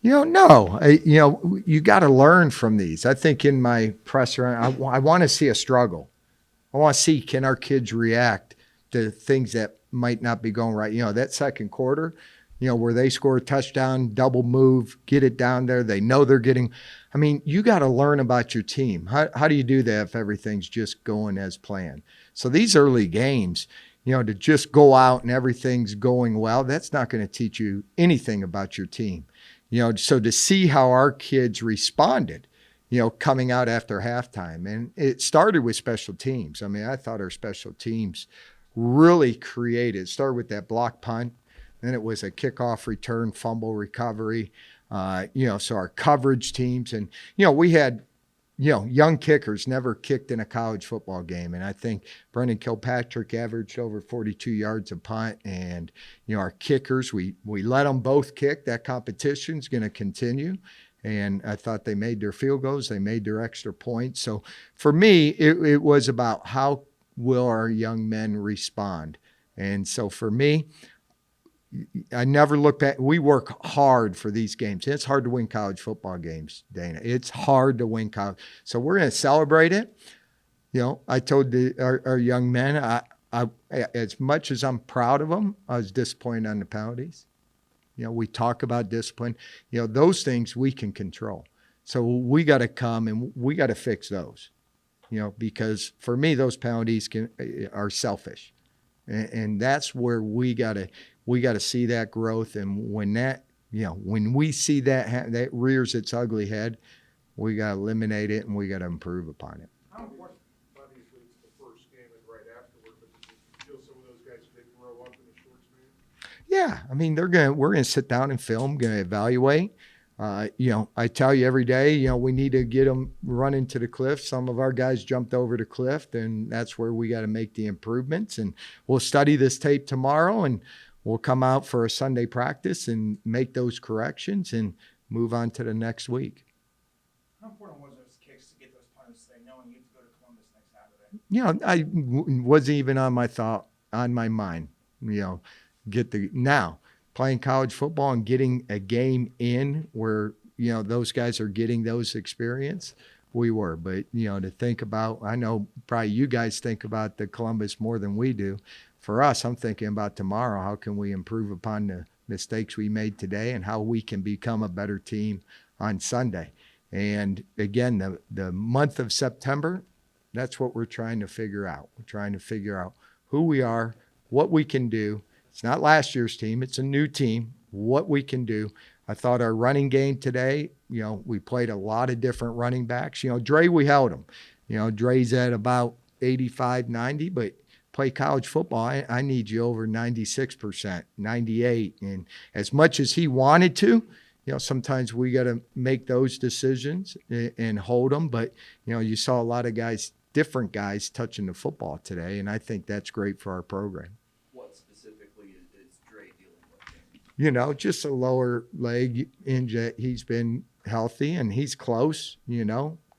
No, you got to learn from these. I think in my presser, I want to see a struggle. I want to see, can our kids react to things that might not be going right? That second quarter, where they score a touchdown, double move, get it down there. They know they're getting. I mean, you got to learn about your team. How do you do that if everything's just going as planned? So these early games, to just go out and everything's going well, that's not going to teach you anything about your team. So to see how our kids responded, coming out after halftime. And it started with special teams. I mean, I thought our special teams really created. It started with that block punt. Then it was a kickoff return, fumble recovery. So our coverage teams. And, we had, young kickers never kicked in a college football game. And I think Brendan Kilpatrick averaged over 42 yards a punt. And, our kickers, we let them both kick. That competition's going to continue. And I thought they made their field goals. They made their extra points. So for me, it was about how will our young men respond. And so for me, I never look back. We work hard for these games. It's hard to win college football games, Dana. It's hard to win college. So we're going to celebrate it. I told our young men, I as much as I'm proud of them, I was disappointed on the penalties. We talk about discipline. Those things we can control. So we got to come and we got to fix those. Because for me, those penalties are selfish, and that's where we got to see that growth. And when when we see that rears its ugly head, we got to eliminate it and we got to improve upon it. How important, obviously, it's the first game and right afterward, but did you feel some of those guys did grow up in the short span? Yeah, I mean, we're gonna sit down and film, gonna evaluate. I tell you every day, we need to get them running to the cliff. Some of our guys jumped over the cliff, and that's where we got to make the improvements. And we'll study this tape tomorrow, and we'll come out for a Sunday practice and make those corrections and move on to the next week. How important was those kicks to get those punters today, knowing you have to go to Columbus next Saturday? I wasn't even on my mind. Now playing college football and getting a game in where those guys are getting those experience. We were, but to think about, I know probably you guys think about the Columbus more than we do. For us, I'm thinking about tomorrow. How can we improve upon the mistakes we made today and how we can become a better team on Sunday? And again, the month of September, that's what we're trying to figure out. We're trying to figure out who we are, what we can do. It's not last year's team. It's a new team, what we can do. I thought our running game today, we played a lot of different running backs. Dre, we held him. Dre's at about 85, 90, but play college football, I need you over 96%, 98. And as much as he wanted to, sometimes we got to make those decisions and hold them. But, you saw a lot of guys, different guys touching the football today, and I think that's great for our program. What specifically is Dre dealing with? Just a lower leg injury. He's been healthy, and he's close,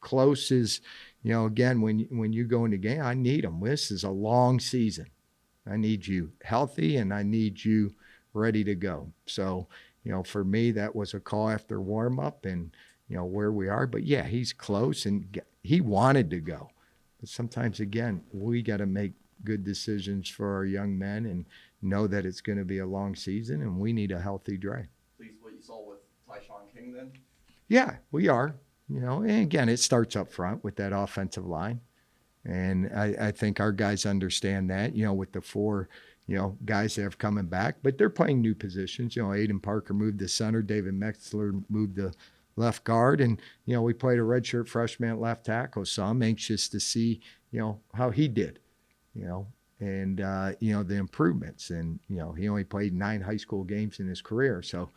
Close is, again, when you go into game, I need him. This is a long season. I need you healthy, and I need you ready to go. So, for me, that was a call after warm-up and, where we are. But, yeah, he's close, and he wanted to go. But sometimes, again, we got to make good decisions for our young men and know that it's going to be a long season, and we need a healthy Dre. Please, what you saw with Tyshawn King then? Yeah, we are. And again, it starts up front with that offensive line. And I think our guys understand that, with the four, guys that have coming back. But they're playing new positions. Aiden Parker moved to center. David Metzler moved to left guard. And, we played a redshirt freshman at left tackle. So I'm anxious to see, how he did, and, the improvements. And, he only played 9 high school games in his career. So,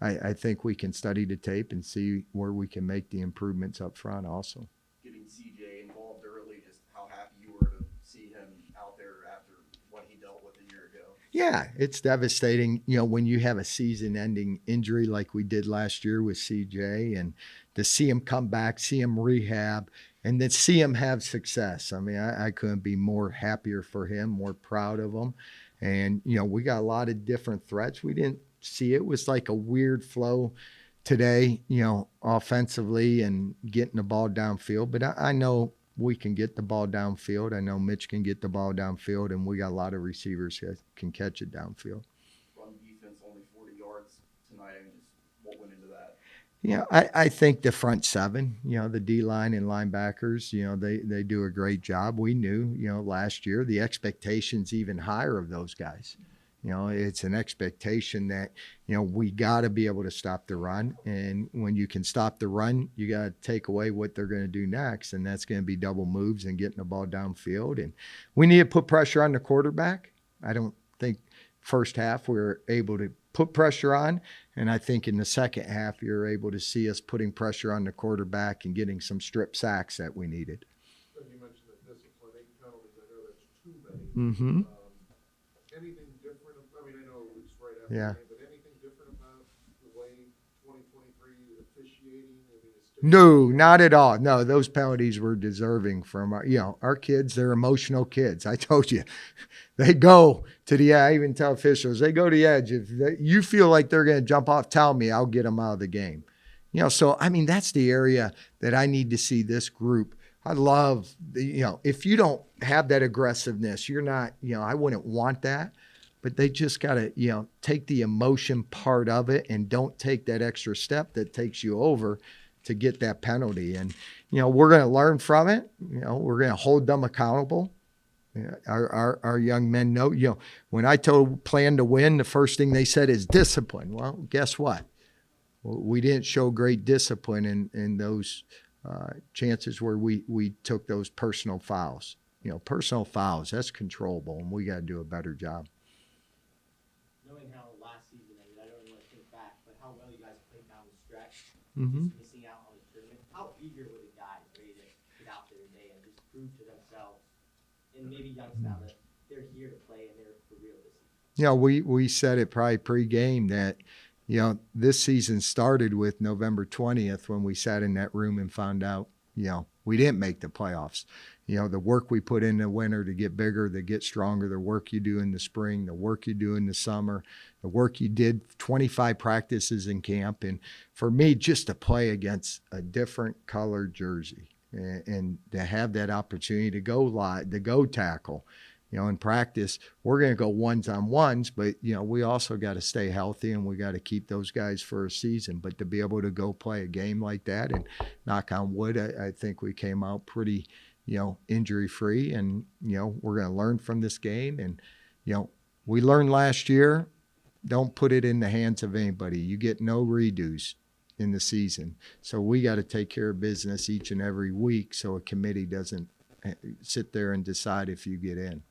I think we can study the tape and see where we can make the improvements up front also. Getting CJ involved early, just how happy you were to see him out there after what he dealt with a year ago. Yeah, it's devastating, when you have a season-ending injury like we did last year with CJ, and to see him come back, see him rehab, and then see him have success. I mean, I couldn't be more happier for him, more proud of him. And, we got a lot of different threats. We didn't see, it was like a weird flow today, offensively and getting the ball downfield. But I know we can get the ball downfield. I know Mitch can get the ball downfield, and we got a lot of receivers that can catch it downfield. Run defense only 40 yards tonight. I mean, just what went into that? I think the front seven, the D-line and linebackers, they do a great job. We knew, last year the expectation's even higher of those guys. It's an expectation that, we got to be able to stop the run. And when you can stop the run, you got to take away what they're going to do next. And that's going to be double moves and getting the ball downfield. And we need to put pressure on the quarterback. I don't think first half we were able to put pressure on. And I think in the second half, you're able to see us putting pressure on the quarterback and getting some strip sacks that we needed. And you mentioned the discipline, 8 penalties. I know that's too many. Mm-hmm. Anything different? I mean, I know it's right after Yeah. the game, but anything different about the way 2023 is officiating? I mean, it's No, not at all. No, those penalties were deserving from our kids. They're emotional kids. I told you, they go to the. I even tell officials they go to the edge. If you feel like they're going to jump off, tell me. I'll get them out of the game. So I mean that's the area that I need to see this group. I love if you don't have that aggressiveness, you're not. I wouldn't want that. But they just got to, take the emotion part of it and don't take that extra step that takes you over to get that penalty. And, we're going to learn from it. We're going to hold them accountable. Our young men know, when I plan to win, the first thing they said is discipline. Well, guess what? We didn't show great discipline in those chances where we took those personal fouls. Personal fouls, that's controllable, and we got to do a better job. Knowing how last season ended, I don't really want to think back, but how well you guys played down the stretch, Mm-hmm. just missing out on the tournament. How eager were the guys ready to get out there today and just prove to themselves, and maybe Youngstown, that they're here to play and they're for real this season? We said it probably pre-game that, this season started with November 20th when we sat in that room and found out, we didn't make the playoffs. The work we put in the winter to get bigger, to get stronger, the work you do in the spring, the work you do in the summer, the work you did 25 practices in camp. And for me, just to play against a different colored jersey and to have that opportunity to go live, to go tackle, in practice, we're going to go ones-on-ones, but, we also got to stay healthy and we got to keep those guys for a season. But to be able to go play a game like that and knock on wood, I think we came out pretty, injury-free. And, we're going to learn from this game. And, we learned last year, don't put it in the hands of anybody. You get no redos in the season. So we got to take care of business each and every week so a committee doesn't sit there and decide if you get in.